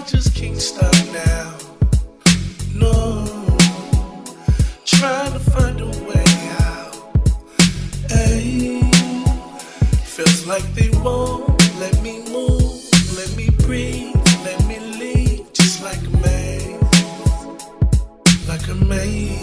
just can't stop now. No, trying to find a way out. Hey, feels like they won't let me move, let me breathe, let me leave, just like a maze, like a maze.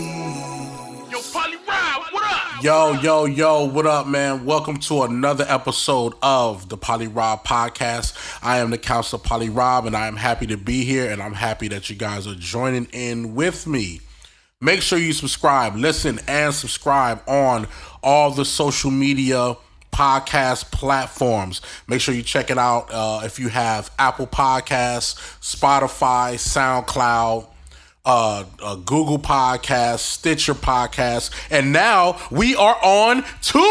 Yo, PolyRob, what up? Yo, what up, man? Welcome to another episode of the PolyRob podcast. I am the counselor PolyRob, and I am happy to be here, and I'm happy that you guys are joining in with me. Make sure you subscribe, listen, and subscribe on all the social media podcast platforms. Make sure you check it out if you have Apple Podcasts, Spotify, SoundCloud, Google Podcasts, Stitcher Podcasts, and now we are on TuneIn.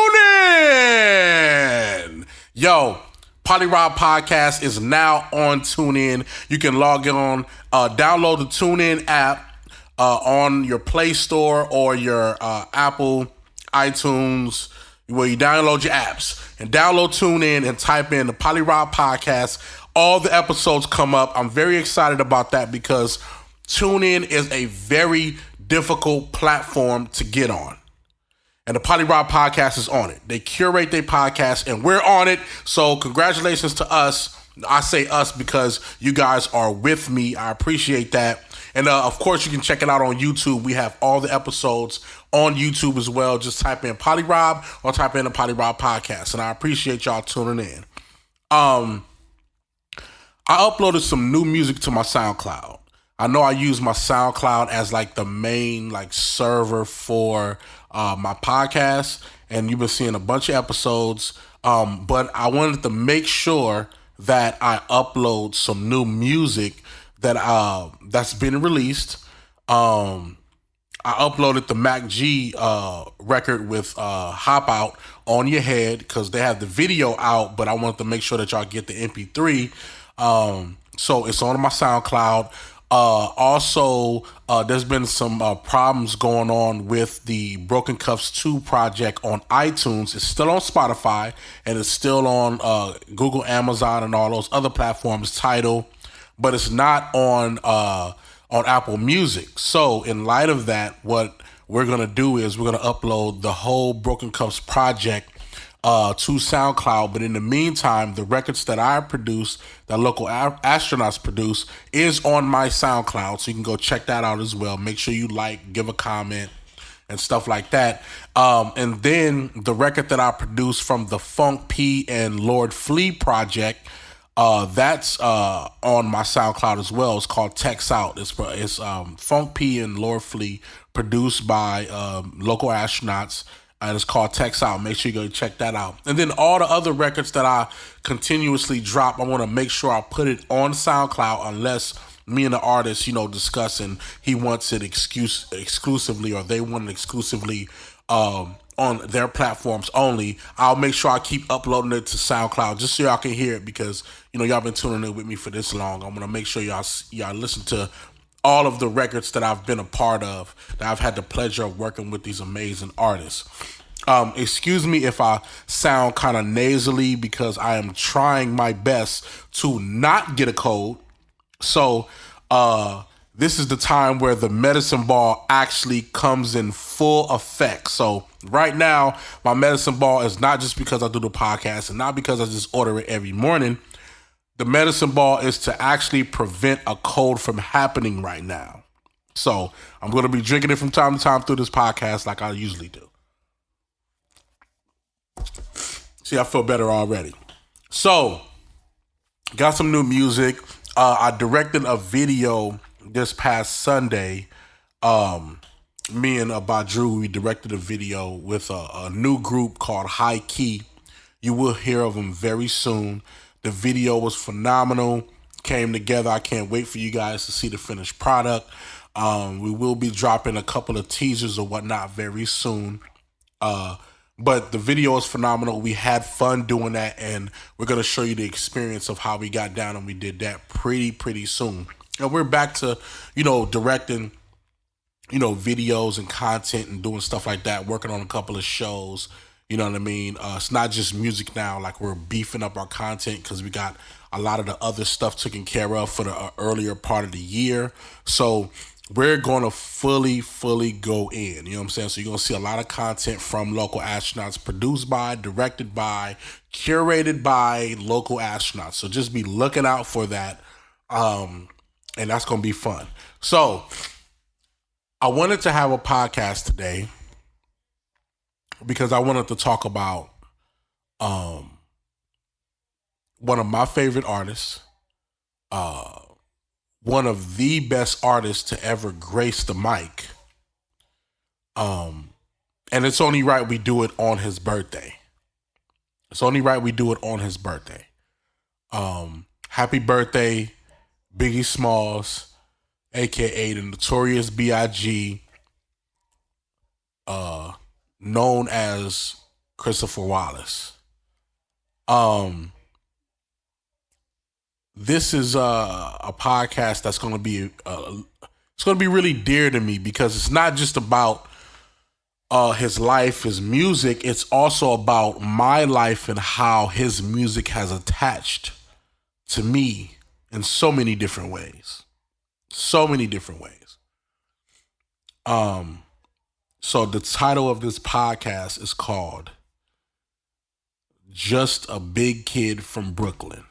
Yo, PolyRob Podcast is now on TuneIn. You can log in download the TuneIn app on your Play Store or your Apple iTunes, where you download your apps, and download TuneIn and type in the PolyRob Podcast. All the episodes come up. I'm very excited about that because TuneIn is a very difficult platform to get on. And the PolyRob Podcast is on it. They curate their podcast, and we're on it. So congratulations to us. I say us because you guys are with me. I appreciate that. And of course, you can check it out on YouTube. We have all the episodes on YouTube as well. Just type in PolyRob or type in the PolyRob Podcast. And I appreciate y'all tuning in. I uploaded some new music to my SoundCloud. I know I use my SoundCloud as like the main like server for my podcast, and you've been seeing a bunch of episodes. But I wanted to make sure that I upload some new music that that's been released. I uploaded the Mac G record with Hop Out On Your Head because they have the video out, but I wanted to make sure that y'all get the MP3. So it's on my SoundCloud. Also, there's been some problems going on with the Broken Cuffs 2 project on iTunes. It's still on Spotify, and it's still on Google, Amazon, and all those other platforms, Tidal, but it's not on Apple Music. So in light of that, what we're going to do is we're going to upload the whole Broken Cuffs project to SoundCloud. But in the meantime, the records that I produce, that local astronauts produce, is on my SoundCloud. So you can go check that out as well. Make sure you like, give a comment, and stuff like that. And then the record that I produced from the Funk P and Lord Flea project, that's on my SoundCloud as well. It's called Text Out. It's Funk P and Lord Flea, produced by local astronauts. And it's called Text Out. Make sure you go check that out. And then all the other records that I continuously drop, I want to make sure I put it on SoundCloud unless me and the artist, discuss and he wants it exclusively, or they want it exclusively on their platforms only. I'll make sure I keep uploading it to SoundCloud just so y'all can hear it because, y'all been tuning in with me for this long. I'm going to make sure y'all listen to all of the records that I've been a part of, that I've had the pleasure of working with these amazing artists. Excuse me if I sound kind of nasally because I am trying my best to not get a cold. So this is the time where the medicine ball actually comes in full effect. So right now, my medicine ball is not just because I do the podcast and not because I just order it every morning. The medicine ball is to actually prevent a cold from happening right now. So I'm going to be drinking it from time to time through this podcast like I usually do. See, I feel better already. So, got some new music. I directed a video this past Sunday. Me and Badru, we directed a video with a new group called High Key. You will hear of them very soon. The video was phenomenal, came together. I can't wait for you guys to see the finished product. We will be dropping a couple of teasers or whatnot very soon. But the video is phenomenal. We had fun doing that, and we're going to show you the experience of how we got down, and we did that pretty soon. And we're back to, directing, videos and content and doing stuff like that, working on a couple of shows, You know what I mean? It's not just music now. Like, we're beefing up our content because we got a lot of the other stuff taken care of for the earlier part of the year. So we're going to fully go in. You know what I'm saying? So you're going to see a lot of content from local astronauts, produced by, directed by, curated by local astronauts. So just be looking out for that. And that's going to be fun. So I wanted to have a podcast today because I wanted to talk about one of my favorite artists, one of the best artists to ever grace the mic. And it's only right we do it on his birthday. It's only right we do it on his birthday. Happy birthday, Biggie Smalls, aka the Notorious B.I.G., known as Christopher Wallace. This is a podcast that's going to be it's going to be really dear to me because it's not just about his life, his music. It's also about my life and how his music has attached to me in so many different ways. So many different ways. So the title of this podcast is called Just a Big Kid from Brooklyn.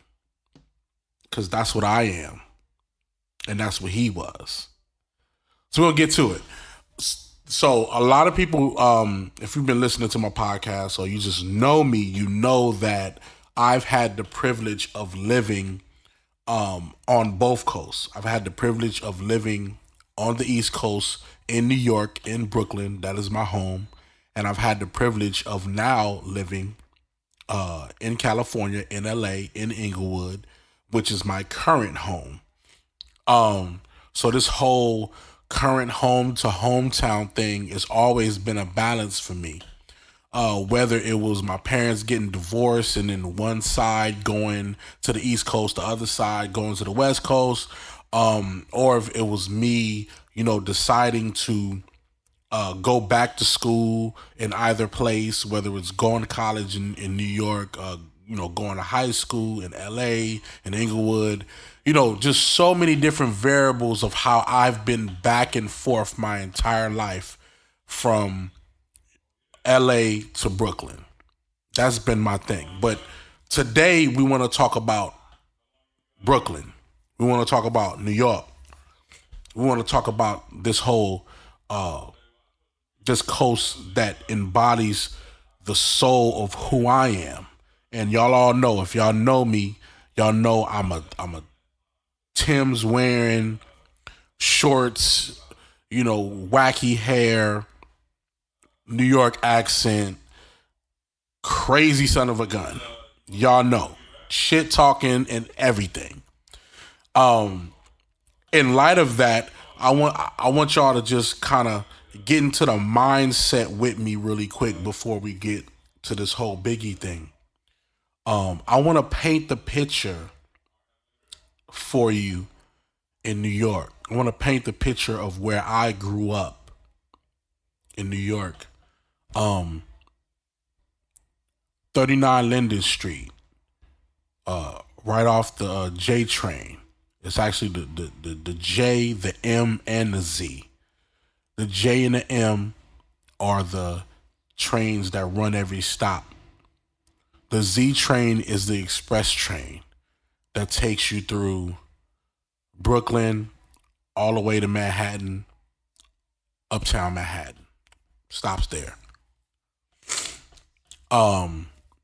Because that's what I am. And that's what he was. So we'll get to it. So a lot of people, if you've been listening to my podcast or you just know me, you know that I've had the privilege of living on both coasts. I've had the privilege of living on the East Coast in New York, in Brooklyn. That is my home. And I've had the privilege of now living in California, in LA, in Inglewood, which is my current home. So this whole current home to hometown thing has always been a balance for me. Whether it was my parents getting divorced and then one side going to the East Coast, the other side going to the West Coast, or if it was me, deciding to go back to school in either place, whether it's going to college in New York, going to high school in LA, in Inglewood, just so many different variables of how I've been back and forth my entire life from LA to Brooklyn. That's been my thing. But today we want to talk about Brooklyn. We want to talk about New York. We want to talk about this whole, this coast that embodies the soul of who I am. And y'all all know, if y'all know me, y'all know I'm a Tim's wearing, shorts, wacky hair, New York accent, crazy son of a gun. Y'all know. Shit talking and everything. In light of that, I want y'all to just kind of get into the mindset with me really quick before we get to this whole Biggie thing. I want to paint the picture for you in New York. I want to paint the picture of where I grew up in New York. 39 Linden Street, right off the J train. It's actually the J, the M, and the Z. The J and the M are the trains that run every stop. The Z train is the express train that takes you through Brooklyn, all the way to Manhattan, uptown Manhattan. Stops there.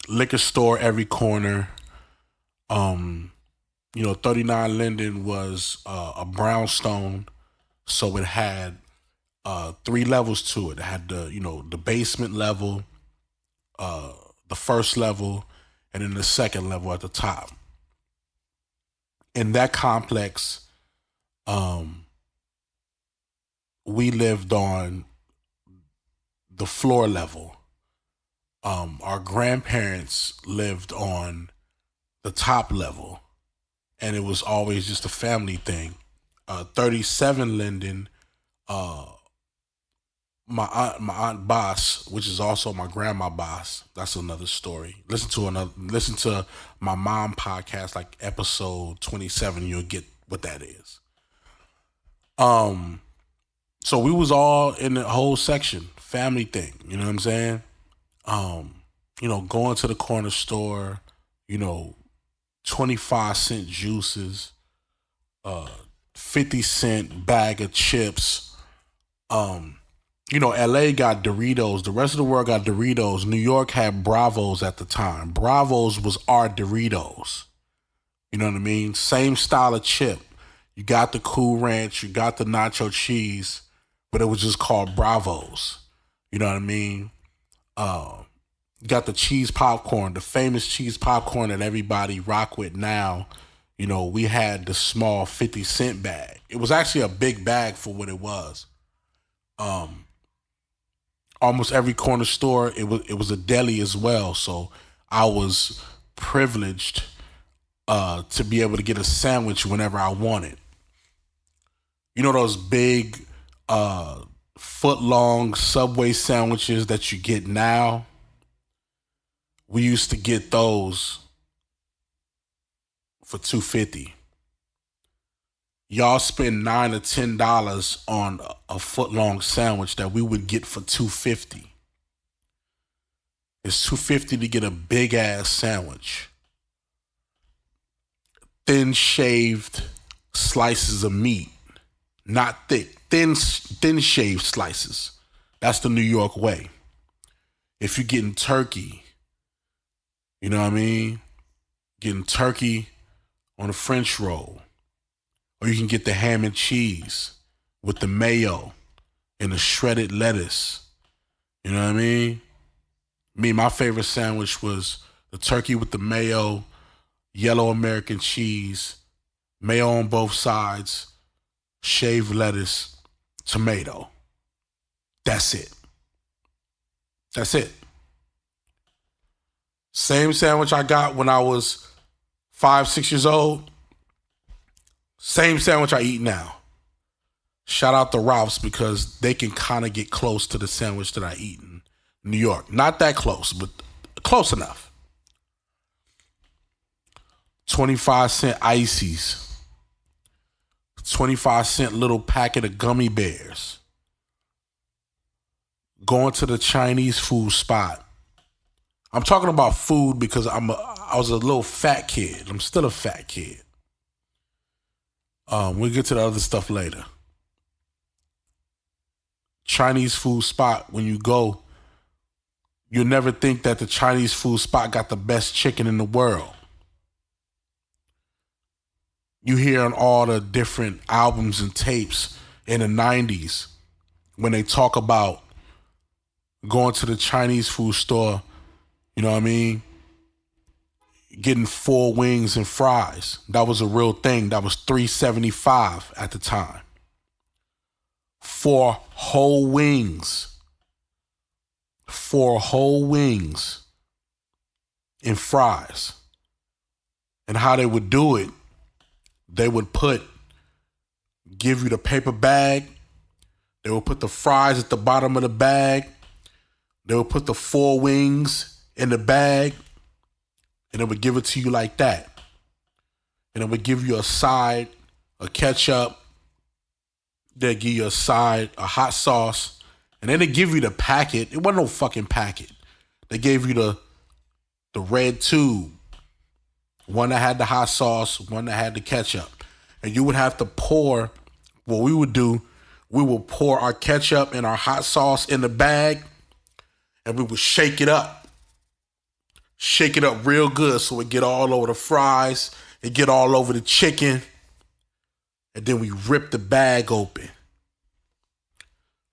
Liquor store every corner. 39 Linden was a brownstone, so it had 3 levels to it. It had the basement level, the first level, and then the second level at the top. In that complex, we lived on the floor level. Our grandparents lived on the top level, and it was always just a family thing. 37 Linden my aunt Boss, which is also my grandma Boss. That's another story. Listen to my mom podcast, like episode 27. You'll get what that is. So we was all in the whole section, family thing. You know what I'm saying? Going to the corner store, 25-cent juices, 50-cent bag of chips. LA got Doritos. The rest of the world got Doritos. New York had Bravos at the time. Bravos was our Doritos. You know what I mean? Same style of chip. You got the Cool Ranch, you got the nacho cheese, but it was just called Bravos. You know what I mean? You got the cheese popcorn, the famous cheese popcorn that everybody rock with now. We had the small 50-cent bag. It was actually a big bag for what it was. Almost every corner store, it was a deli as well. So I was privileged to be able to get a sandwich whenever I wanted. Those big foot-long Subway sandwiches that you get now? We used to get those for $2.50. Y'all spend $9 or $10 on a foot-long sandwich that we would get for $2.50. It's $2.50 to get a big-ass sandwich. Thin shaved slices of meat. Not thick. Thin shaved slices. That's the New York way. If you're getting turkey, you know what I mean? Getting turkey on a French roll. Or you can get the ham and cheese with the mayo and the shredded lettuce. You know what I mean? My favorite sandwich was the turkey with the mayo, yellow American cheese, mayo on both sides, shaved lettuce, tomato. That's it. That's it. Same sandwich I got when I was 5, 6 years old. Same sandwich I eat now. Shout out to Ralph's because they can kind of get close to the sandwich that I eat in New York. Not that close, but close enough. 25-cent ices. 25-cent little packet of gummy bears. Going to the Chinese food spot. I'm talking about food because I was a little fat kid. I'm still a fat kid. We'll get to the other stuff later. Chinese food spot, when you go, you'll never think that the Chinese food spot got the best chicken in the world. You hear on all the different albums and tapes in the 90s when they talk about going to the Chinese food store, you know what I mean? Getting 4 wings and fries. That was a real thing. That was $3.75 at the time. 4 whole wings. 4 whole wings and fries. And how they would do it, they would give you the paper bag. They would put the fries at the bottom of the bag. They would put the 4 wings in the bag. And it would give it to you like that. And it would give you a side, a ketchup. They'd give you a side, a hot sauce. And then they give you the packet. It wasn't no fucking packet. They gave you the red tube. One that had the hot sauce, one that had the ketchup. And you would have to pour, what we would do, we would pour our ketchup and our hot sauce in the bag. And we would shake it up. Shake it up real good so it get all over the fries. It get all over the chicken. And then we rip the bag open.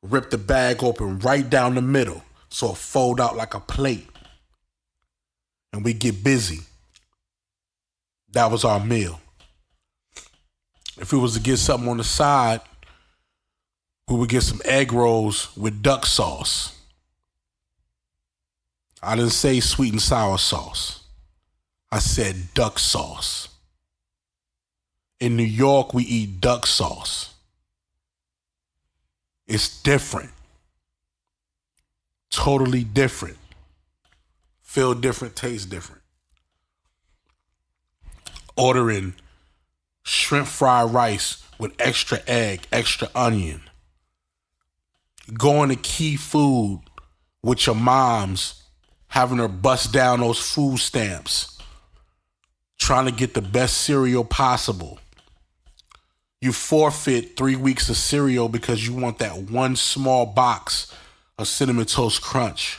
Rip the bag open right down the middle so it fold out like a plate. And we get busy. That was our meal. If we was to get something on the side, we would get some egg rolls with duck sauce. I didn't say sweet and sour sauce. I said duck sauce. In New York, we eat duck sauce. It's different. Totally different. Feel different, taste different. Ordering shrimp fried rice with extra egg, extra onion. Going to Key Food with your moms, having her bust down those food stamps, trying to get the best cereal possible. You forfeit 3 weeks of cereal because you want that one small box of Cinnamon Toast Crunch.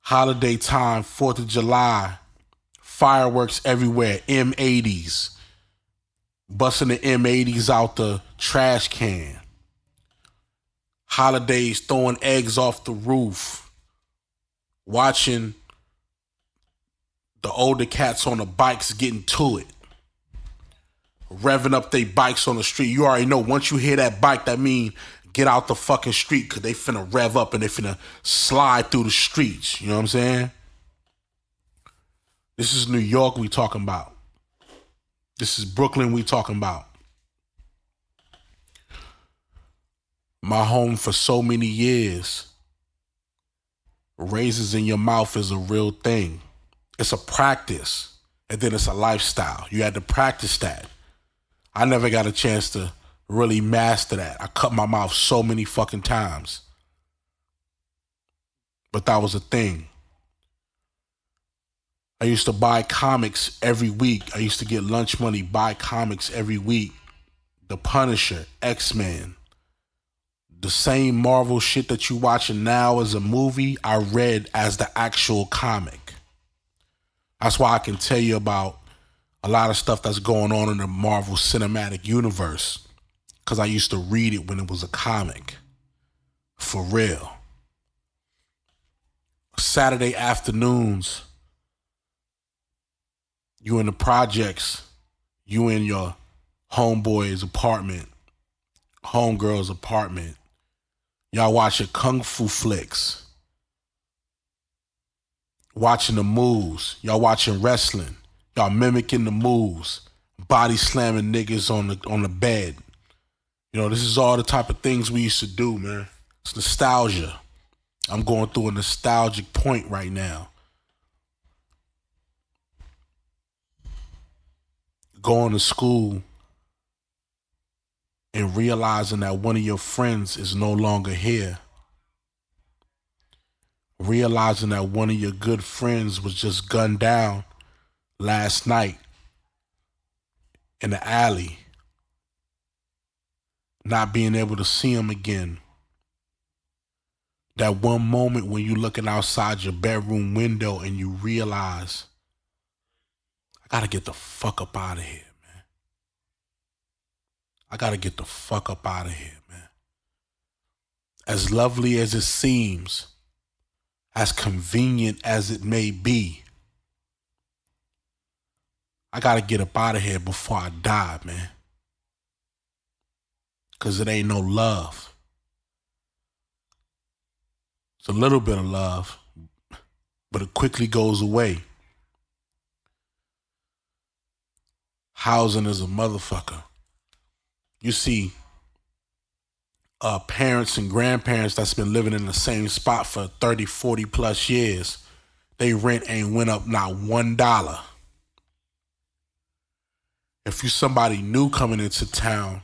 Holiday time, 4th of July, fireworks everywhere, M80s. Busting the M80s out the trash can. Holidays, throwing eggs off the roof. Watching the older cats on the bikes getting to it. Revving up their bikes on the street. You already know, once you hear that bike, that mean get out the fucking street, because they finna rev up and they finna slide through the streets. You know what I'm saying? This is New York we talking about. This is Brooklyn we talking about. My home for so many years. Raisins in your mouth is a real thing. It's a practice, and then it's a lifestyle. You had to practice that. I never got a chance to really master that. I cut my mouth so many fucking times. But that was a thing. I used to buy comics every week. I used to get lunch money, buy comics every week. The Punisher, X-Men. The same Marvel shit that you watching now as a movie, I read as the actual comic. That's why I can tell you about a lot of stuff that's going on in the Marvel Cinematic Universe, because I used to read it when it was a comic. For real. Saturday afternoons, you in the projects, you in your homeboy's apartment, homegirl's apartment. Y'all watching kung fu flicks. Watching the moves. Y'all watching wrestling. Y'all mimicking the moves. Body slamming niggas on the bed. You know, this is all the type of things we used to do, man. It's nostalgia. I'm going through a nostalgic point right now. Going to school and realizing that one of your friends is no longer here. Realizing that one of your good friends was just gunned down last night in the alley. Not being able to see him again. That one moment when you're looking outside your bedroom window and you realize, I gotta get the fuck up out of here, man. I gotta get the fuck up out of here, man. As lovely as it seems, as convenient as it may be, I gotta get up out of here before I die, man. Because it ain't no love. It's a little bit of love, but it quickly goes away. Housing is a motherfucker. You see parents and grandparents that's been living in the same spot for 30, 40 plus years. They rent ain't went up not $1. If you're somebody new coming into town,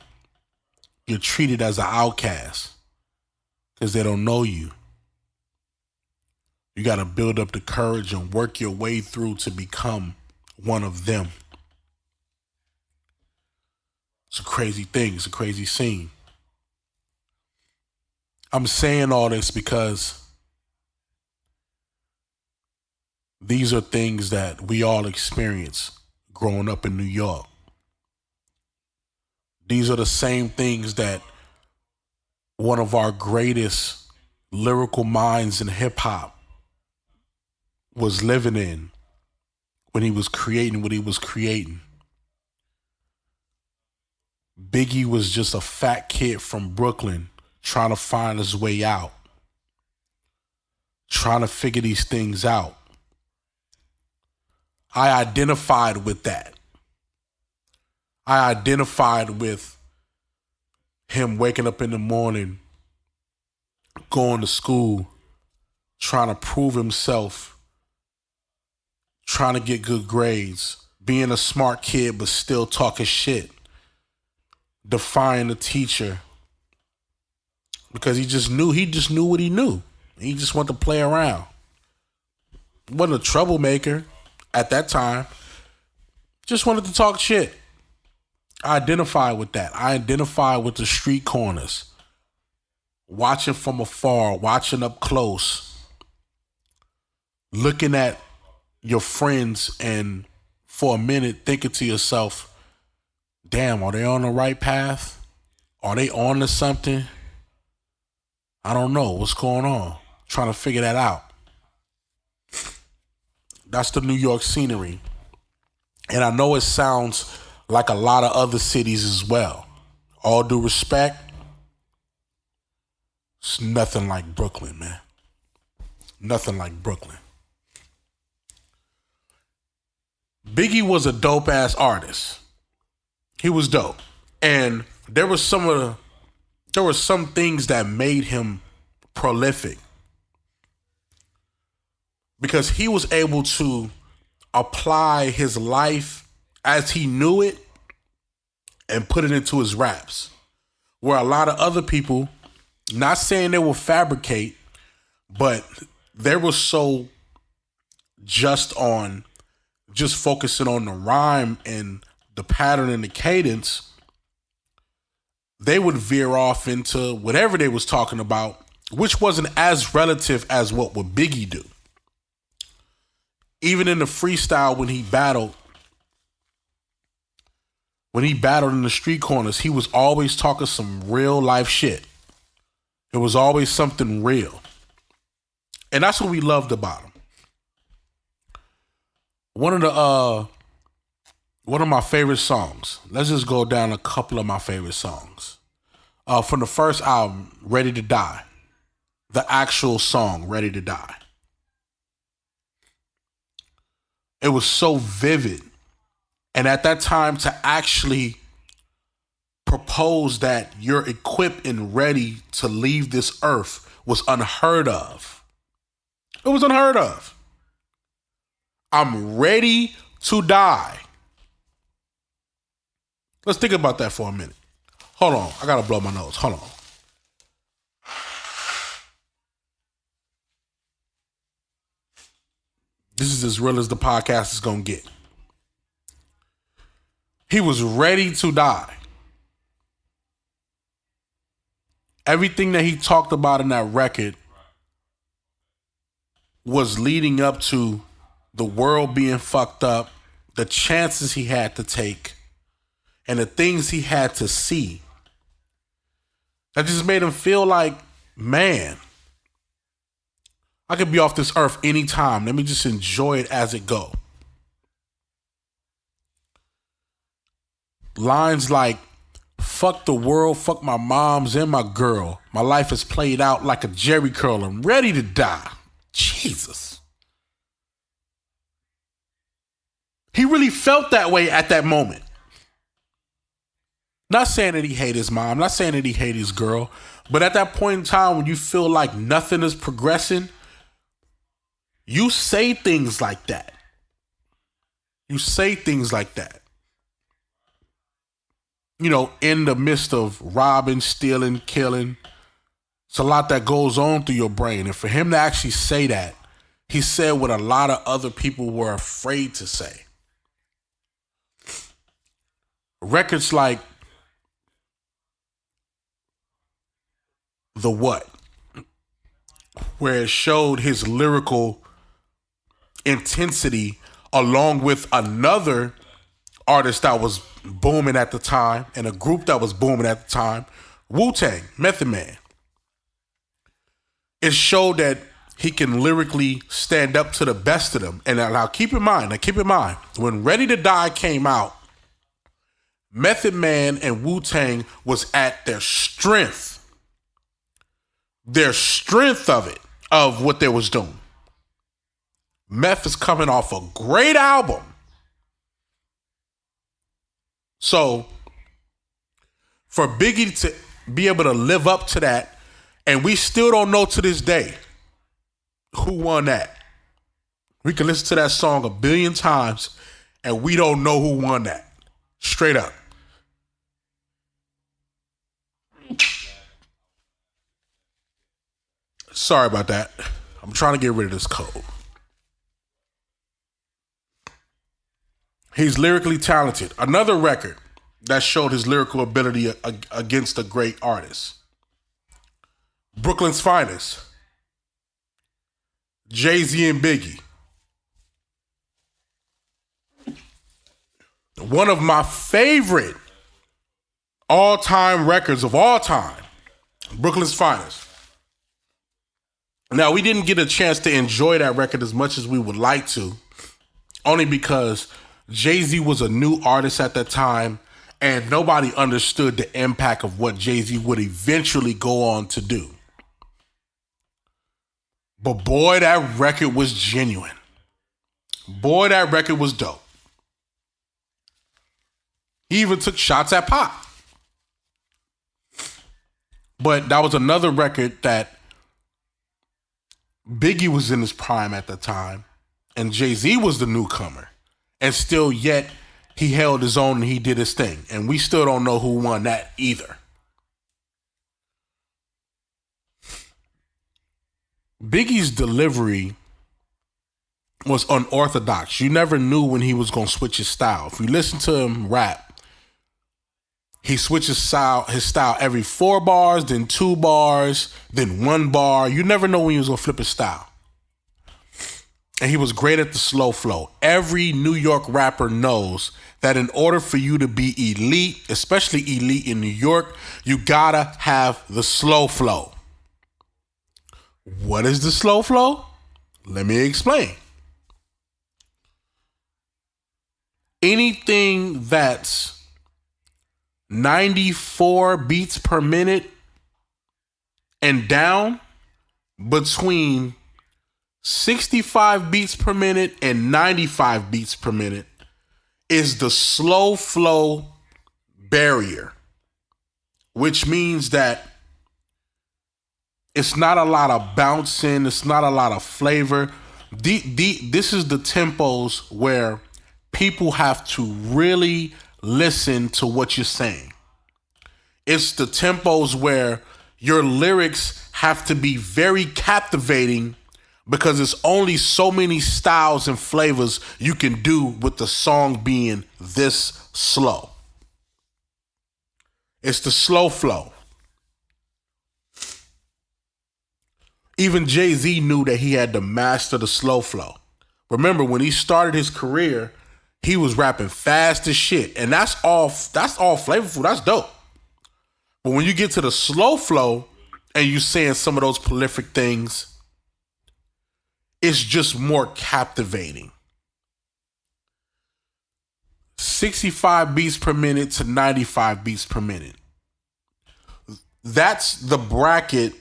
you're treated as an outcast because they don't know you. You got to build up the courage and work your way through to become one of them. It's a crazy thing. It's a crazy scene. I'm saying all this because these are things that we all experience growing up in New York. These are the same things that one of our greatest lyrical minds in hip hop was living in when he was creating what he was creating. Biggie was just a fat kid from Brooklyn trying to find his way out, trying to figure these things out. I identified with that. I identified with him waking up in the morning, going to school, trying to prove himself, trying to get good grades, being a smart kid but still talking shit, defying the teacher because he just knew what he knew. He just wanted to play around. Wasn't a troublemaker at that time. Just wanted to talk shit. I identify with that. I identify with the street corners. Watching from afar, watching up close, looking at your friends and for a minute thinking to yourself, damn, are they on the right path? Are they on to something? I don't know. What's going on? Trying to figure that out. That's the New York scenery. And I know it sounds like a lot of other cities as well. All due respect, it's nothing like Brooklyn, man. Nothing like Brooklyn. Biggie was a dope ass artist. He was dope. And there were some things that made him prolific. Because he was able to apply his life as he knew it and put it into his raps. Where a lot of other people, not saying they will fabricate, but they were so just focusing on the rhyme and the pattern and the cadence, they would veer off into whatever they was talking about, which wasn't as relative as what would Biggie do. Even in the freestyle when he battled in the street corners, he was always talking some real life shit. It was always something real. And that's what we loved about him. One of my favorite songs. Let's just go down a couple of my favorite songs. From the first album, Ready to Die. The actual song, Ready to Die. It was so vivid. And at that time, to actually propose that you're equipped and ready to leave this earth was unheard of. It was unheard of. I'm ready to die. Let's think about that for a minute. Hold on. I gotta blow my nose. Hold on. This is as real as the podcast is gonna get. He was ready to die. Everything that he talked about in that record was leading up to the world being fucked up, the chances he had to take, and the things he had to see. That just made him feel like, man, I could be off this earth anytime. Let me just enjoy it as it go. Lines like, fuck the world, fuck my moms and my girl. My life is played out like a Jerry curl. I'm ready to die. Jesus. He really felt that way at that moment. Not saying that he hated his mom, not saying that he hated his girl, but at that point in time when you feel like nothing is progressing, you say things like that. You say things like that. You know, in the midst of robbing, stealing, killing, it's a lot that goes on through your brain. And for him to actually say that, he said what a lot of other people were afraid to say. Records like The What, where it showed his lyrical intensity along with another artist that was booming at the time and a group that was booming at the time, Wu-Tang, Method Man. It showed that he can lyrically stand up to the best of them. And now keep in mind, when Ready to Die came out, Method Man and Wu-Tang was at their strength. Their strength of what they was doing. Meth is coming off a great album. So, for Biggie to be able to live up to that And we still don't know to this day who won that. We can listen to that song a billion times and we don't know who won that. Straight up. Sorry about that. I'm trying to get rid of this code. He's lyrically talented. Another record that showed his lyrical ability against a great artist. Brooklyn's Finest. Jay-Z and Biggie. One of my favorite all-time records of all time. Brooklyn's Finest. Now, we didn't get a chance to enjoy that record as much as we would like to, only because Jay-Z was a new artist at that time, and nobody understood the impact of what Jay-Z would eventually go on to do. But boy, that record was genuine. Boy, that record was dope. He even took shots at Pop. But that was another record that Biggie was in his prime at the time, and Jay-Z was the newcomer. And still yet, he held his own and he did his thing. And we still don't know who won that either. Biggie's delivery was unorthodox. You never knew when he was going to switch his style. If you listen to him rap, he switches his style every 4 bars, then 2 bars, then 1 bar. You never know when he was going to flip his style. And he was great at the slow flow. Every New York rapper knows that in order for you to be elite, especially elite in New York, you gotta have the slow flow. What is the slow flow? Let me explain. Anything that's 94 beats per minute and down, between 65 beats per minute and 95 beats per minute, is the slow flow barrier, which means that it's not a lot of bouncing, it's not a lot of flavor. This is the tempos where people have to really listen to what you're saying. It's the tempos where your lyrics have to be very captivating, because it's only so many styles and flavors you can do with the song being this slow. It's the slow flow. Even Jay-Z knew that he had to master the slow flow. Remember, when he started his career, he was rapping fast as shit. And that's all flavorful. That's dope. But when you get to the slow flow and you saying some of those prolific things, it's just more captivating. 65 beats per minute to 95 beats per minute. That's the bracket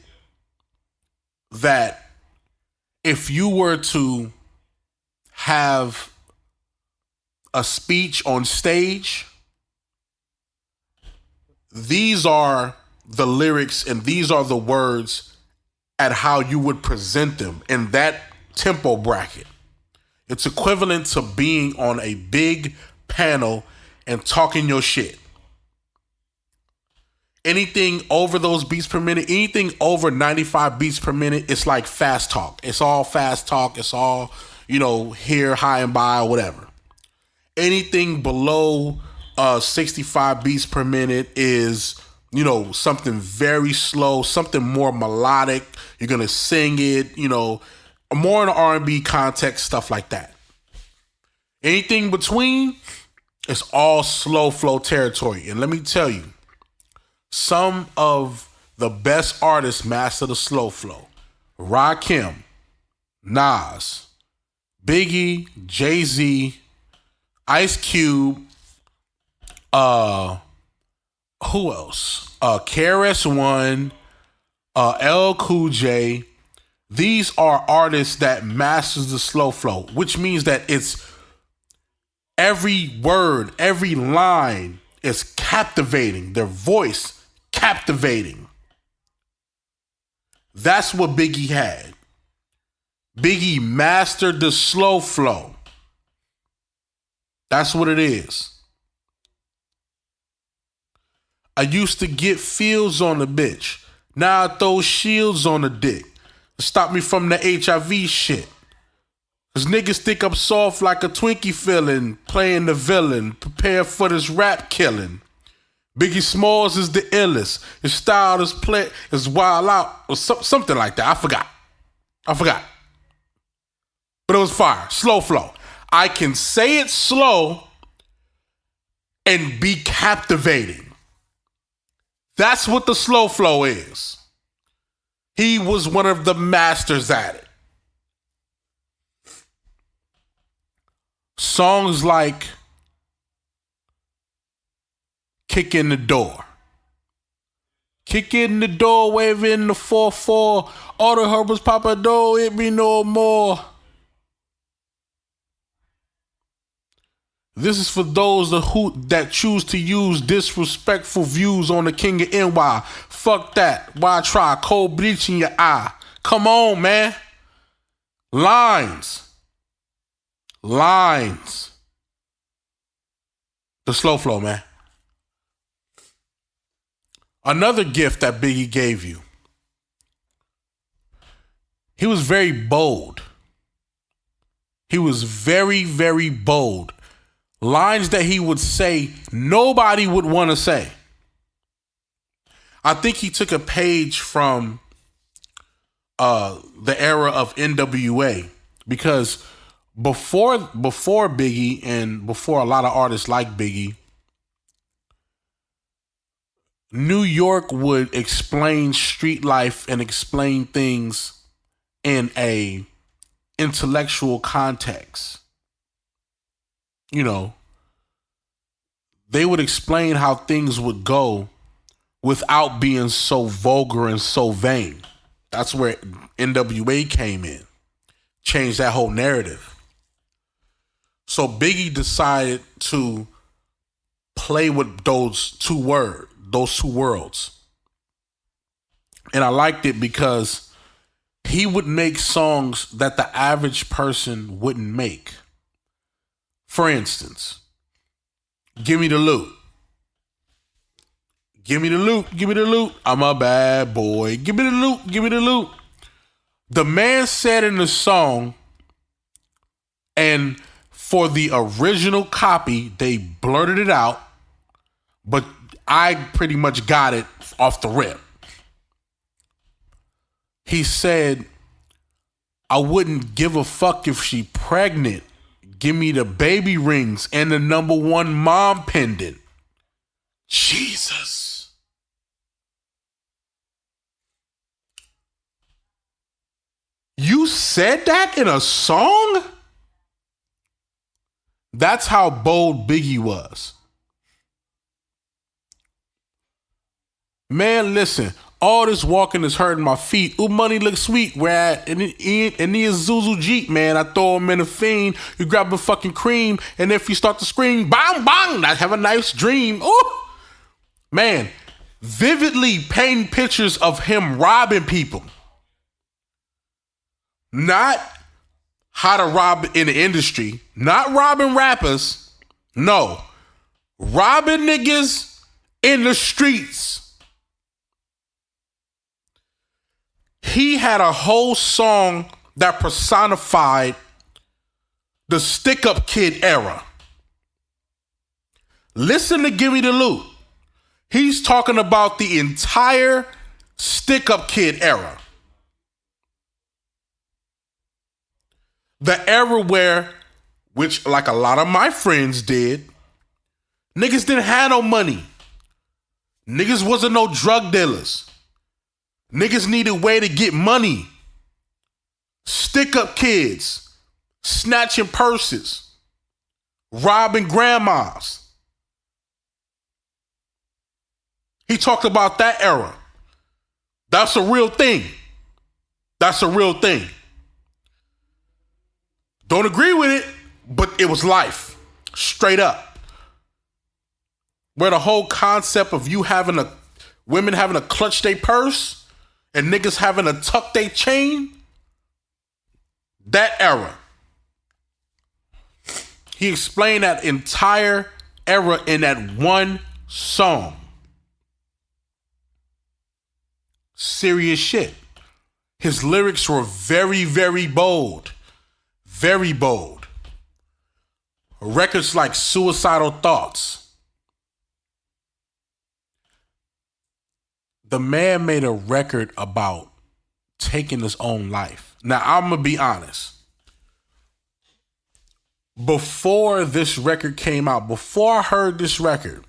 that if you were to have a speech on stage, these are the lyrics and these are the words at how you would present them in that tempo bracket. It's equivalent to being on a big panel and talking your shit. Anything over those beats per minute, anything over 95 beats per minute, it's like fast talk. It's all fast talk. It's all, here, high and by, or whatever. Anything below 65 beats per minute is, something very slow, something more melodic. You're going to sing it, more in the R&B context, stuff like that. Anything between, it's all slow flow territory. And let me tell you, some of the best artists master the slow flow. Rakim, Nas, Biggie, Jay-Z, Ice Cube, who else? KRS-One, L Cool J. These are artists that masters the slow flow, which means that it's every word, every line is captivating. Their voice captivating. That's what Biggie had. Biggie mastered the slow flow. That's what it is. I used to get feels on the bitch. Now I throw shields on the dick to stop me from the HIV shit. Cause niggas think I'm soft like a Twinkie feeling, playing the villain, prepare for this rap killing. Biggie Smalls is the illest. His style is wild out, or something like that. I forgot. But it was fire. Slow flow. I can say it slow and be captivating. That's what the slow flow is. He was one of the masters at it. Songs like Kick in the Door. Kick in the door, wave in the 4-4. All the Herbers pop a door, it be no more. This is for those that choose to use disrespectful views on the king of NY. Fuck that. Why try? Cold bleach in your eye. Come on, man. Lines. The slow flow, man. Another gift that Biggie gave you. He was very bold. He was very, very bold. Lines that he would say nobody would want to say. I think he took a page from the era of NWA, because before Biggie and before a lot of artists like Biggie, New York would explain street life and explain things in a intellectual context. You know, they would explain how things would go without being so vulgar and so vain. That's where NWA came in, changed that whole narrative. So Biggie decided to play with those two worlds. And I liked it because he would make songs that the average person wouldn't make. For instance, Give Me the Loot. Give me the loot, give me the loot. I'm a bad boy. Give me the loot, give me the loot. The man said in the song, and for the original copy, they blurted it out, but I pretty much got it off the rip. He said, I wouldn't give a fuck if she pregnant. Give me the baby rings and the #1 mom pendant. Jesus. You said that in a song? That's how bold Biggie was. Man, listen. All this walking is hurting my feet. Ooh, money looks sweet. Where at? And the Zuzu Jeep, man. I throw him in a fiend. You grab a fucking cream. And if you start to scream, bang, bang, I have a nice dream. Ooh. Man, vividly painting pictures of him robbing people. Not how to rob in the industry. Not robbing rappers. No. Robbing niggas in the streets. He had a whole song that personified the stick-up kid era. Listen to Give Me the Loot. He's talking about the entire stick-up kid era. The era where, which like a lot of my friends did, niggas didn't have no money. Niggas wasn't no drug dealers. Niggas needed a way to get money. Stick up kids, snatching purses, robbing grandmas. He talked about that era. That's a real thing. That's a real thing. Don't agree with it, but it was life. Straight up. Where the whole concept of women having to clutch their purse and niggas having to tuck their chain. That era. He explained that entire era in that one song. Serious shit. His lyrics were very, very bold. Very bold. Records like Suicidal Thoughts. The man made a record about taking his own life. Now, I'm going to be honest. Before this record came out, before I heard this record,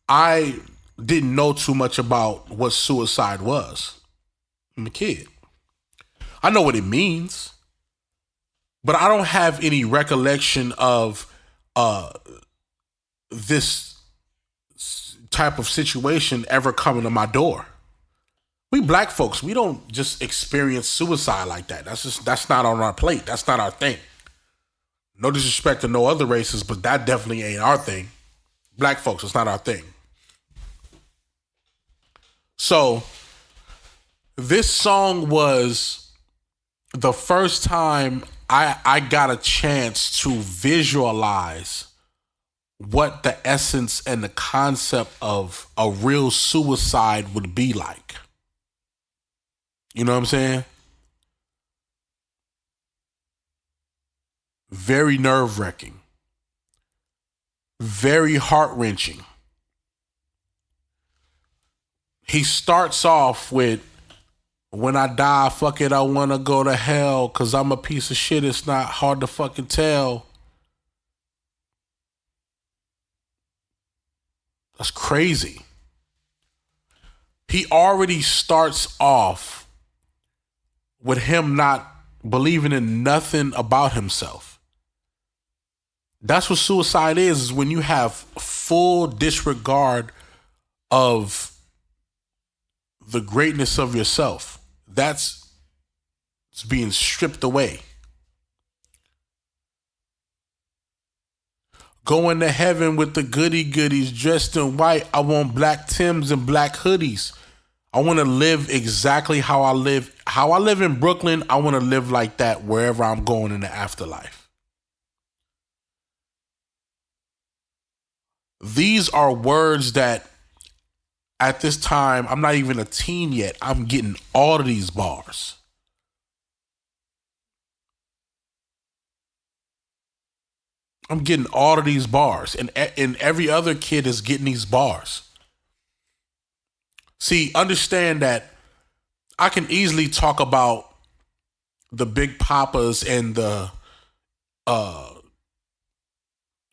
I didn't know too much about what suicide was. I'm a kid. I know what it means, but I don't have any recollection of this type of situation ever coming to my door. We black folks, we don't just experience suicide like that. That's not on our plate. That's not our thing. No disrespect to no other races, but that definitely ain't our thing. Black folks, it's not our thing. So, this song was the first time I got a chance to visualize what the essence and the concept of a real suicide would be like. You know what I'm saying? Very nerve-wracking. Very heart-wrenching. He starts off with, when I die, fuck it, I want to go to hell because I'm a piece of shit. It's not hard to fucking tell. That's crazy. He already starts off with him not believing in nothing about himself. That's what suicide is when you have full disregard of the greatness of yourself. That's being stripped away. Going to heaven with the goody goodies dressed in white. I want black Timbs and black hoodies. I want to live exactly how I live. How I live in Brooklyn, I want to live like that wherever I'm going in the afterlife. These are words that at this time, I'm not even a teen yet. I'm getting all of these bars. I'm getting all of these bars. And every other kid is getting these bars. See, understand that I can easily talk about the Big Papas and the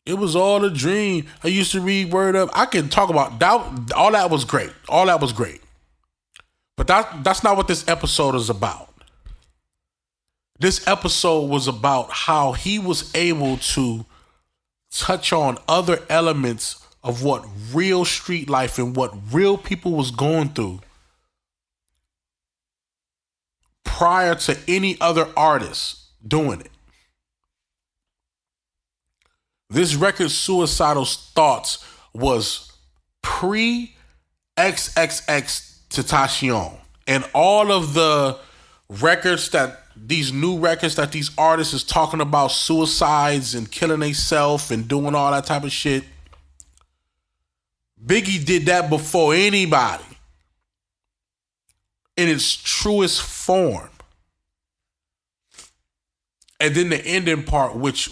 it was all a dream. I used to read Word Up. I can talk about that. All that was great. All that was great. But that's not what this episode is about. This episode was about how he was able to touch on other elements of what real street life and what real people was going through prior to any other artist doing it. This record, Suicidal Thoughts, was pre-XXX Tentacion. And all of the records that these new records that these artists is talking about suicides and killing themselves and doing all that type of shit, Biggie did that before anybody in its truest form. And then the ending part, which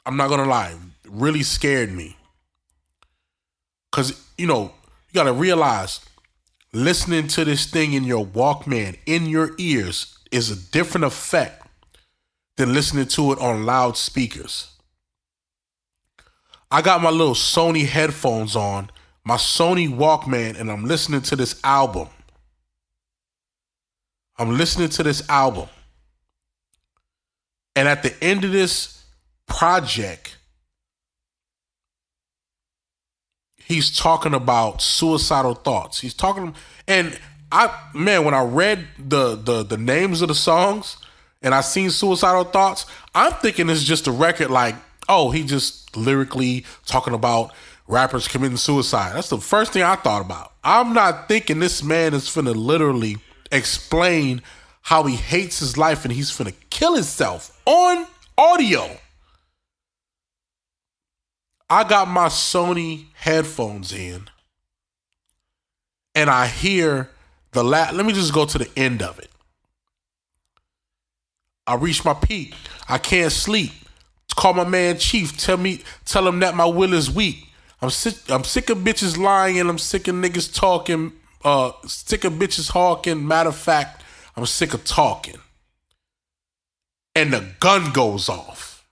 I'm not gonna lie, really scared me. Cause you gotta realize, listening to this thing in your Walkman, in your ears, is a different effect than listening to it on loudspeakers. I got my little Sony headphones on, my Sony Walkman, and I'm listening to this album. And at the end of this project, he's talking about suicidal thoughts. He's talking, and when I read the names of the songs and I seen Suicidal Thoughts, I'm thinking it's just a record like, oh, he just lyrically talking about rappers committing suicide. That's the first thing I thought about. I'm not thinking this man is finna literally explain how he hates his life and he's finna kill himself on audio. I got my Sony headphones in and I hear let me just go to the end of it. I reach my peak. I can't sleep. Call my man Chief. Tell him that my will is weak. I'm sick of bitches lying and I'm sick of niggas talking. Sick of bitches hawking. Matter of fact, I'm sick of talking. And the gun goes off.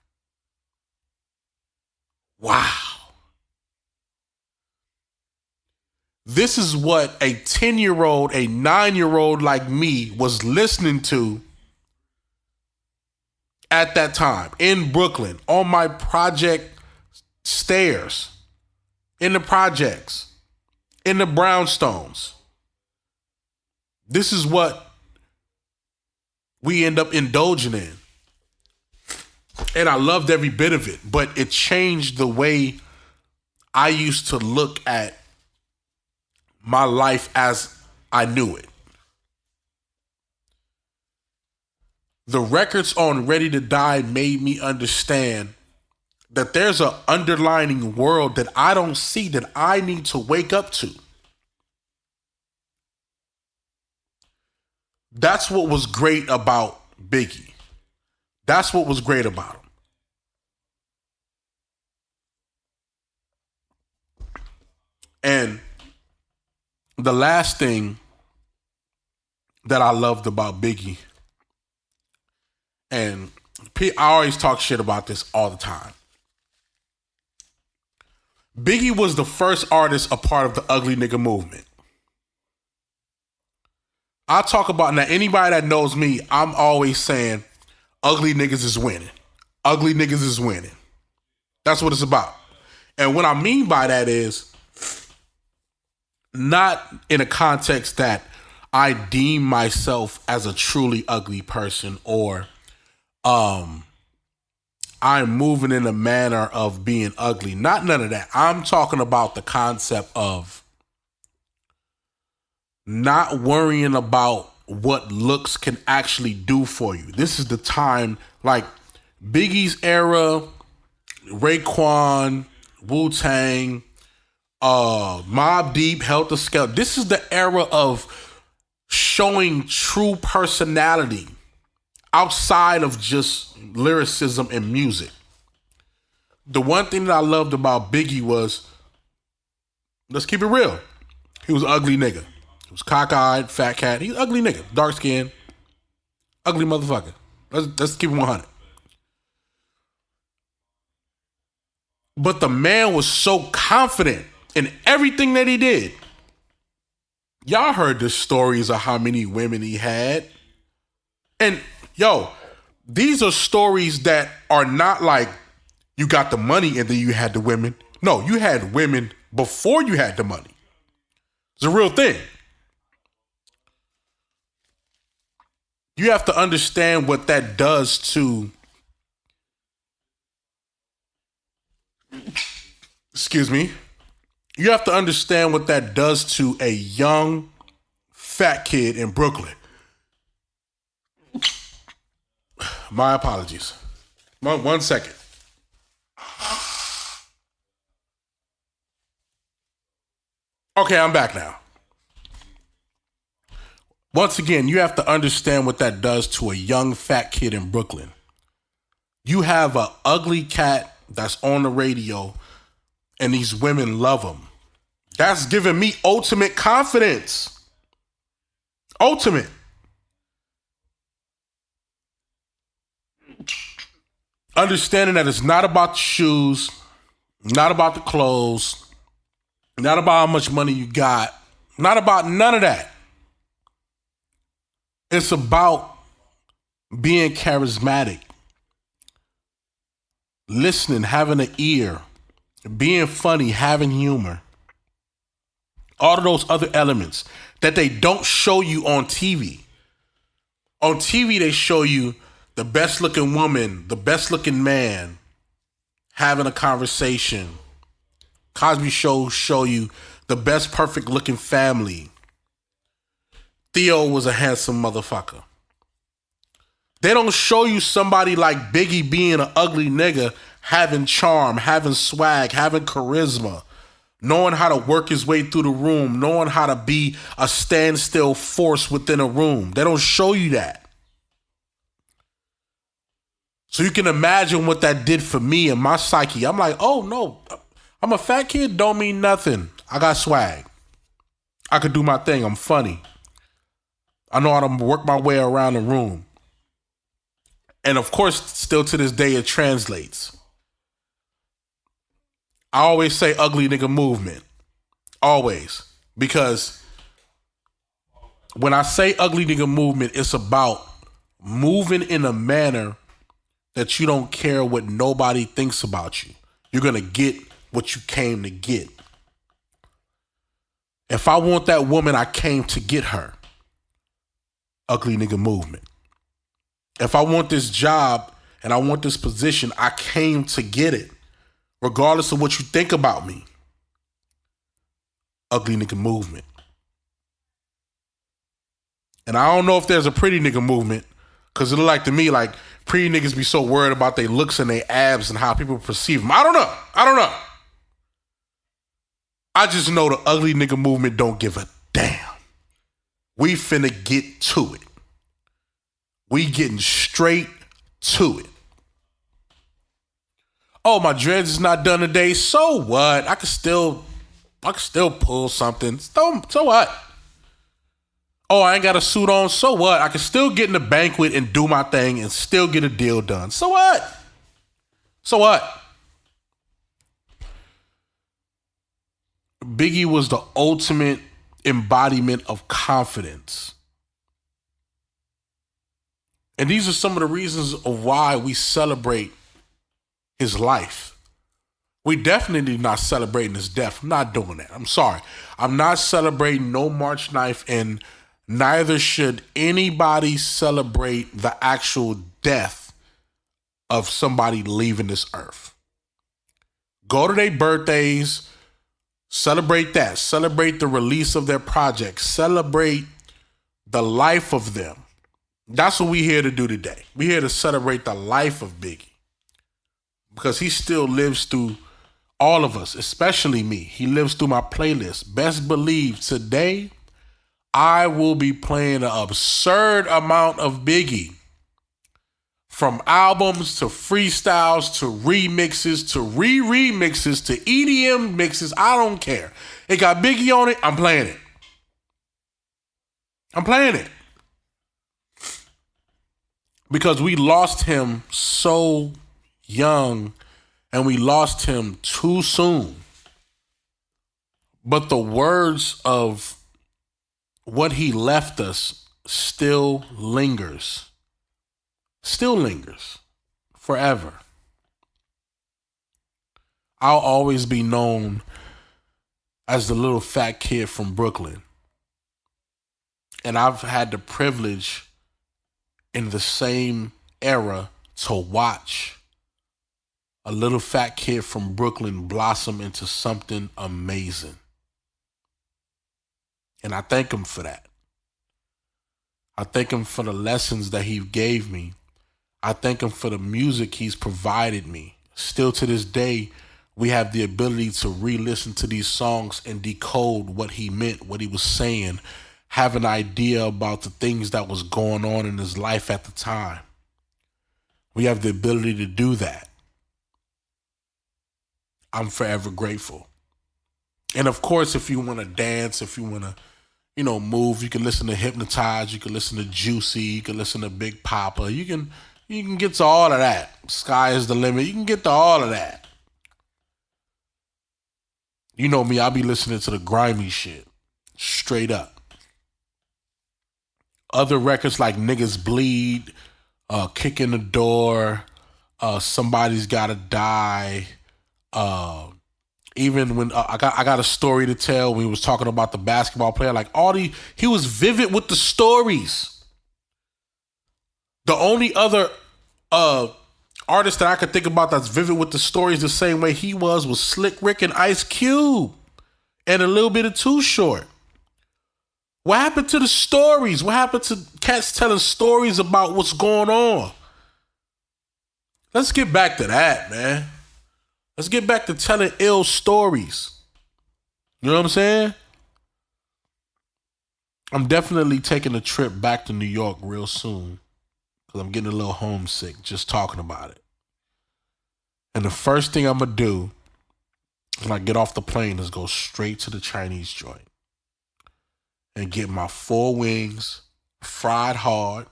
Wow. This is what a 10-year-old, a 9-year-old like me was listening to at that time in Brooklyn, on my project stairs, in the projects, in the brownstones. This is what we end up indulging in. And I loved every bit of it, but it changed the way I used to look at my life as I knew it. The records on Ready to Die made me understand that there's an underlying world that I don't see that I need to wake up to. That's what was great about Biggie. That's what was great about him. And the last thing that I loved about Biggie, and I always talk shit about this all the time. Biggie was the first artist a part of the ugly nigga movement. I talk about, now anybody that knows me, I'm always saying ugly niggas is winning. Ugly niggas is winning. That's what it's about. And what I mean by that is not in a context that I deem myself as a truly ugly person or I'm moving in a manner of being ugly. Not none of that. I'm talking about the concept of not worrying about what looks can actually do for you. This is the time, like Biggie's era, Raekwon, Wu-Tang, Mobb Deep, Helter Skelter. This is the era of showing true personality outside of just lyricism and music. The one thing that I loved about Biggie was, let's keep it real, he was an ugly nigga. He was cockeyed, fat cat. He's an ugly nigga, dark skin, ugly motherfucker. Let's keep it 100. But the man was so confident in everything that he did. Y'all heard the stories of how many women he had. And yo, these are stories that are not like you got the money and then you had the women. No, you had women before you had the money. It's a real thing. You have to understand what that does to, excuse me. You have to understand what that does to a young, fat kid in Brooklyn. My apologies. 1 second. Okay, I'm back now. Once again, you have to understand what that does to a young, fat kid in Brooklyn. You have an ugly cat that's on the radio and these women love him. That's giving me ultimate confidence. Ultimate. Understanding that it's not about the shoes, not about the clothes, not about how much money you got, not about none of that. It's about being charismatic, listening, having an ear, being funny, having humor. All of those other elements that they don't show you on TV. On TV, they show you the best looking woman, the best looking man, having a conversation, Cosby show you the best perfect looking family. Theo was a handsome motherfucker. They don't show you somebody like Biggie being an ugly nigga, having charm, having swag, having charisma, knowing how to work his way through the room, knowing how to be a standstill force within a room. They don't show you that. So you can imagine what that did for me and my psyche. I'm like, oh no, I'm a fat kid, don't mean nothing. I got swag. I could do my thing. I'm funny. I know how to work my way around the room. And of course, still to this day, it translates. I always say ugly nigga movement. Always. Because when I say ugly nigga movement, it's about moving in a manner that you don't care what nobody thinks about you. You're going to get what you came to get. If I want that woman, I came to get her. Ugly nigga movement. If I want this job and I want this position, I came to get it. Regardless of what you think about me. Ugly nigga movement. And I don't know if there's a pretty nigga movement, because it look like to me like pretty niggas be so worried about their looks and their abs and how people perceive them. I don't know. I just know the ugly nigga movement don't give a damn. We finna get to it. We getting straight to it. Oh, my dreads is not done today. So what? I can still pull something. So what? Oh, I ain't got a suit on. So what? I can still get in the banquet and do my thing and still get a deal done. So what? So what? Biggie was the ultimate embodiment of confidence. And these are some of the reasons of why we celebrate his life. We definitely not celebrating his death. I'm not doing that. I'm sorry. I'm not celebrating no March 9th, and neither should anybody celebrate the actual death of somebody leaving this earth. Go to their birthdays, celebrate that. Celebrate the release of their projects. Celebrate the life of them. That's what we're here to do today. We're here to celebrate the life of Biggie. Because he still lives through all of us, especially me. He lives through my playlist. Best believe today, I will be playing an absurd amount of Biggie. From albums to freestyles to remixes to re-remixes to EDM mixes. I don't care. It got Biggie on it. I'm playing it. I'm playing it. Because we lost him so young and we lost him too soon. But the words of what he left us still lingers. Still lingers forever. I'll always be known as the little fat kid from Brooklyn. And I've had the privilege in the same era to watch a little fat kid from Brooklyn blossom into something amazing. And I thank him for that. I thank him for the lessons that he gave me. I thank him for the music he's provided me. Still to this day, we have the ability to re-listen to these songs and decode what he meant, what he was saying, have an idea about the things that was going on in his life at the time. We have the ability to do that. I'm forever grateful. And of course, if you want to dance, if you want to, move, you can listen to Hypnotize, you can listen to Juicy, you can listen to Big Papa, you can get to all of that. Sky is the limit. You can get to all of that. You know me, I'll be listening to the grimy shit. Straight up. Other records like Niggas Bleed, Kick in the Door, Somebody's Gotta Die. Even when I got a story to tell when he was talking about the basketball player, like he was vivid with the stories. The only other artist that I could think about that's vivid with the stories the same way he was Slick Rick and Ice Cube. And a little bit of Too Short. What happened to the stories? What happened to cats telling stories about what's going on? Let's get back to that, man. Let's get back to telling ill stories. You know what I'm saying? I'm definitely taking a trip back to New York real soon because I'm getting a little homesick just talking about it. And the first thing I'm going to do when I get off the plane is go straight to the Chinese joint and get my 4 wings, fried hard,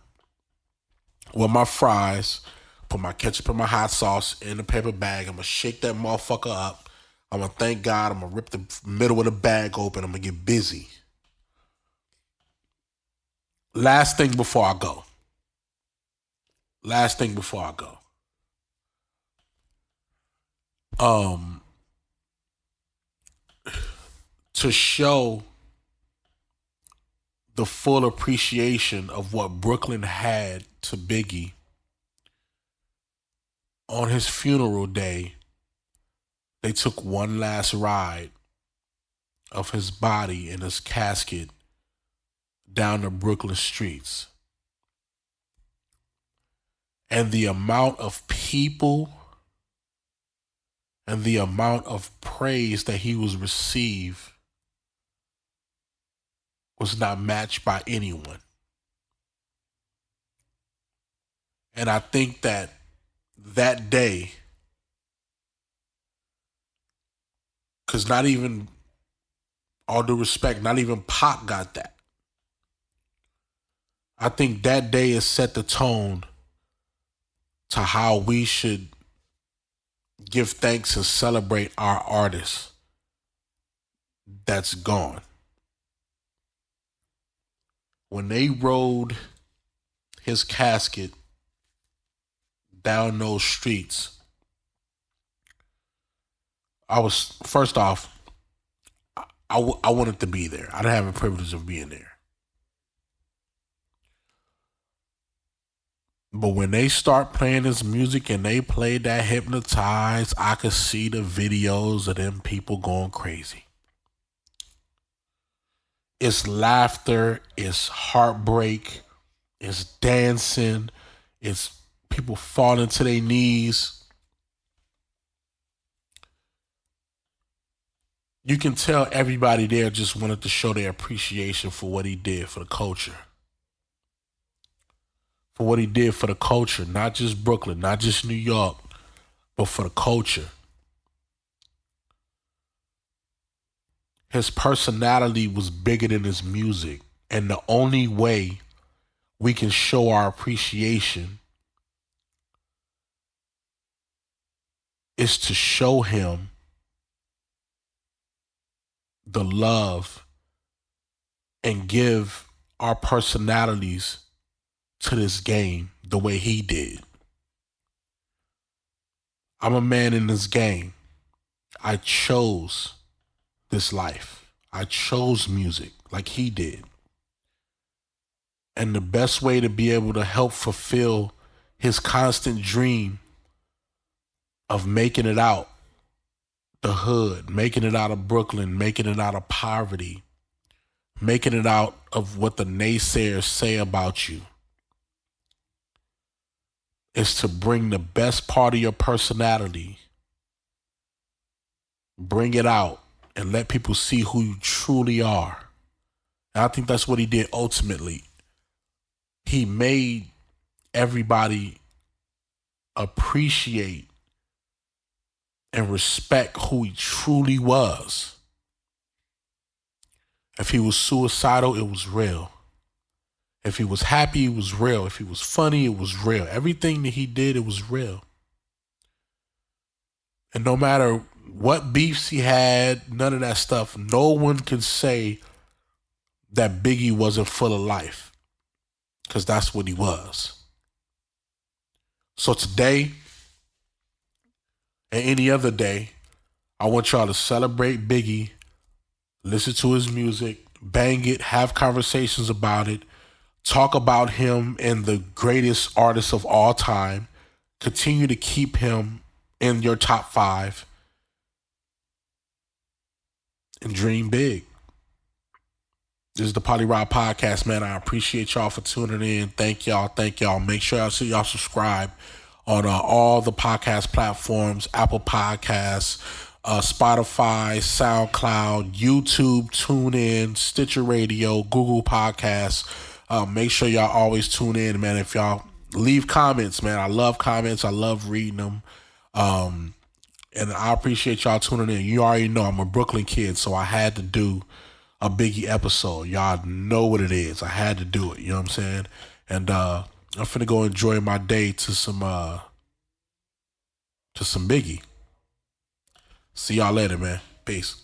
with my fries, put my ketchup and my hot sauce in the paper bag. I'm going to shake that motherfucker up. I'm going to thank God. I'm going to rip the middle of the bag open. I'm going to get busy. Last thing before I go. To show the full appreciation of what Brooklyn had to Biggie, on his funeral day, they took one last ride of his body in his casket down the Brooklyn streets. And the amount of people and the amount of praise that he was received was not matched by anyone. And I think that day, because not even, all due respect, not even Pac got that. I think that day has set the tone to how we should give thanks and celebrate our artists that's gone. When they rode his casket down those streets, I wanted to be there. I didn't have the privilege of being there. But when they start playing this music and they played that Hypnotize, I could see the videos of them people going crazy. It's laughter, it's heartbreak, it's dancing, it's people falling to their knees. You can tell everybody there just wanted to show their appreciation for what he did for the culture. For what he did for the culture, not just Brooklyn, not just New York, but for the culture. His personality was bigger than his music. And the only way we can show our appreciation is to show him the love and give our personalities to this game the way he did. I'm a man in this game. I chose this life. I chose music like he did. And the best way to be able to help fulfill his constant dream of making it out the hood, making it out of Brooklyn, making it out of poverty, making it out of what the naysayers say about you, is to bring the best part of your personality, bring it out, and let people see who you truly are. And I think that's what he did ultimately. He made everybody appreciate and respect who he truly was. If he was suicidal, it was real. If he was happy, it was real. If he was funny, it was real. Everything that he did, it was real. And no matter what beefs he had, none of that stuff, no one could say that Biggie wasn't full of life, because that's what he was. So today, and any other day, I want y'all to celebrate Biggie, listen to his music, bang it, have conversations about it, talk about him and the greatest artist of all time, Continue to keep him in your top 5 and dream big. This is the PolyRob podcast, man. I appreciate y'all for tuning in. Thank y'all. Make sure y'all subscribe on all the podcast platforms: Apple Podcasts, Spotify, SoundCloud, YouTube, TuneIn, Stitcher Radio, Google Podcasts. Make sure y'all always tune in, man. If y'all leave comments, man, I love comments. I love reading them. And I appreciate y'all tuning in. You already know I'm a Brooklyn kid, so I had to do a Biggie episode. Y'all know what it is. I had to do it. You know what I'm saying? And I'm finna go enjoy my day to some Biggie. See y'all later, man. Peace.